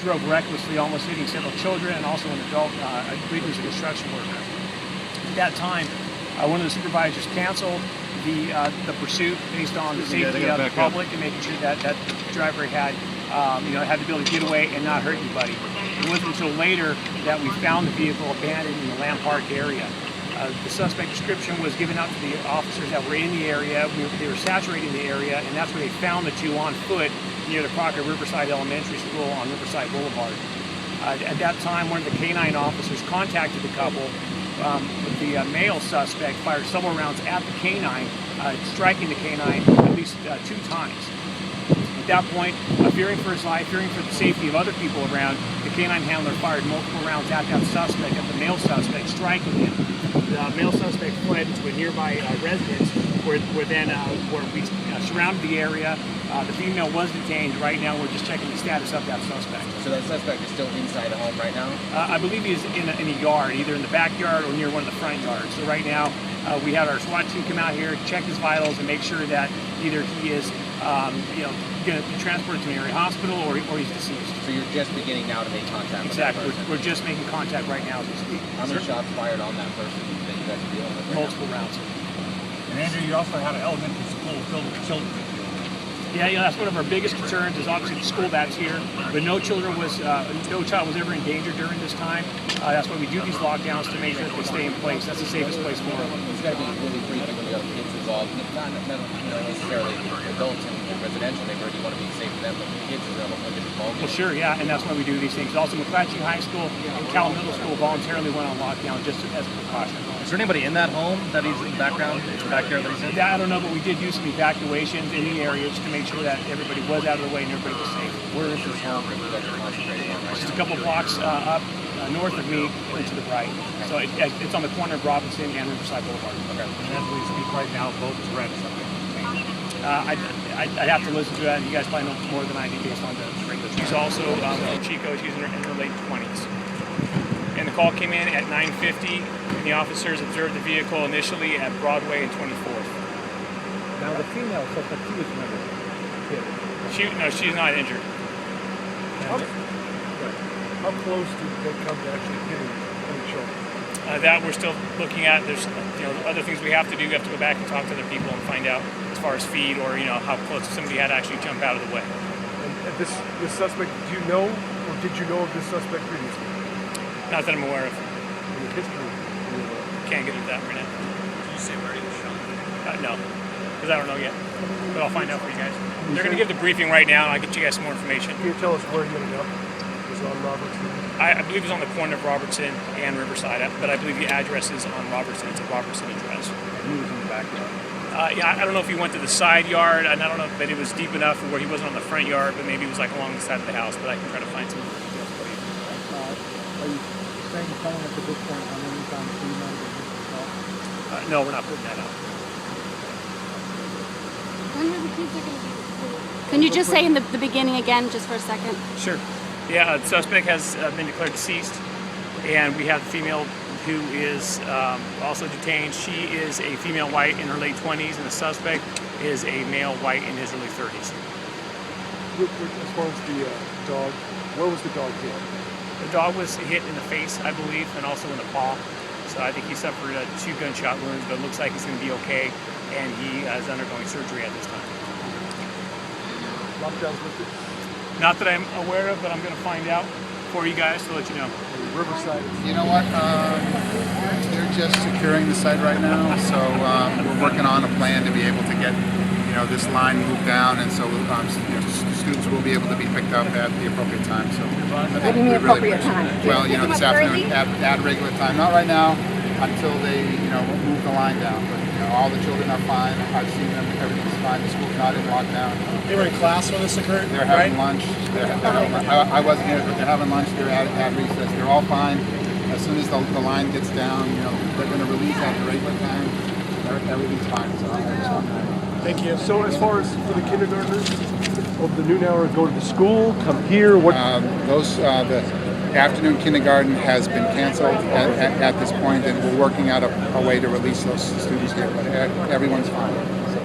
drove recklessly, almost hitting several children and also an adult. I believe he was a construction worker. At that time, one of the supervisors canceled the pursuit based on the safety of the public and making sure that that driver had had the ability to get away and not hurt anybody. It wasn't until later that we found the vehicle abandoned in the Lamb Park area. The suspect description was given out to the officers that were in the area. They were saturating the area, and that's where they found the two on foot near the Crocker Riverside Elementary School on Riverside Boulevard. At that time, one of the canine officers contacted the couple. The male suspect fired several rounds at the canine, striking the canine at least 2 times. At that point, fearing for his life, fearing for the safety of other people around, the canine handler fired multiple rounds at that suspect, at the male suspect, striking him. The male suspect fled to a nearby residence where we surrounded the area. The female was detained. Right now, we're just checking the status of that suspect. So that suspect is still inside the home right now? I believe he's in a yard, either in the backyard or near one of the front yards. So right now, we had our SWAT team come out here, check his vitals, and make sure that either he is, going to be transported to an area hospital or he's deceased. So you're just beginning now to make contact with exactly. that person? We're just making contact right now as we speak. How many shots fired on that person that you guys are dealing with? Multiple rounds. And Andrew, you also had an elementary school filled with children. Yeah, that's one of our biggest concerns is obviously the school that's here, but no child was ever in danger during this time. That's why we do these lockdowns to make sure that they stay in place. That's the safest place for them. It's got to be really creepy when you have kids involved, not necessarily adults in residential neighborhood. You want to be safe for them, but kids are a whole different ballgame. Well, sure, yeah, and that's why we do these things. Also, McClatchy High School and Cal Middle School voluntarily went on lockdown just as a precaution. Is there anybody in that home that he's in the backyard that he's in? I don't know, but we did do some evacuations in the area just to make sure that everybody was out of the way and everybody was safe. Where is this home that you guys are concentrating on right Just now? a couple blocks up north of me and to the right. So it's on the corner of Robinson and Riverside Boulevard. Okay. And as we speak right now, both threats have been made. I'd have to listen to that, and you guys probably know more than I do based on the regular. She's also Chico. She's in her late 20s. And the call came in at 9:50, and the officers observed the vehicle initially at Broadway and 24th. Now the female suspect, she was never hit. No, she's not injured. How close did they come to actually hitting any children? That we're still looking at. There's other things we have to do. We have to go back and talk to other people and find out as far as feed or how close somebody had to actually jump out of the way. And this suspect, do you know or did you know of this suspect previously? Not that I'm aware of. In the history? Can't get into that right now. Did you say where he was shot? No, because I don't know yet. But I'll find out for you guys. They're going to give the briefing right now, and I'll get you guys some more information. Can you tell us where he ended up? Was it on Robertson? I believe it's on the corner of Robertson and Riverside, but I believe the address is on Robertson. It's a Robertson address. He was in the backyard. I don't know if he went to the side yard, and I don't know, but it was deep enough where he wasn't on the front yard, but maybe it was like along the side of the house. But I can try to find some details for you. Are you saying telling us at this point how many times he might have hit? No, we're not putting that out. Can you just say in the beginning again, just for a second? Sure. Yeah, the suspect has been declared deceased, and we have the female who is also detained. She is a female white in her late 20s, and the suspect is a male white in his early 30s. As far as the dog, where was the dog hit? The dog was hit in the face, I believe, and also in the paw. So I think he suffered 2 gunshot wounds, but it looks like he's going to be okay, and he is undergoing surgery at this time. Lockdowns lifted? Not that I'm aware of, but I'm going to find out for you guys to let you know. Riverside. You know what? They're just securing the site right now, so we're working on a plan to be able to get this line moved down, and so students will be able to be picked up at the appropriate time. So What do you mean appropriate time? Well, this afternoon at regular time. Not right now, until they move the line down. But all the children are fine. I've seen them. Everything's fine. The school's not in lockdown. They were in class when this occurred. They're having lunch. I wasn't here, but they're having lunch. They're at recess. They're all fine. As soon as the line gets down, they're going to release at the regular time. Everything's fine. So I just want to. Thank you. So as far as for the kindergartners of the noon hour, go to the school, come here. What? The afternoon kindergarten has been canceled at this point, and we're working out a way to release those students here. But everyone's fine. So.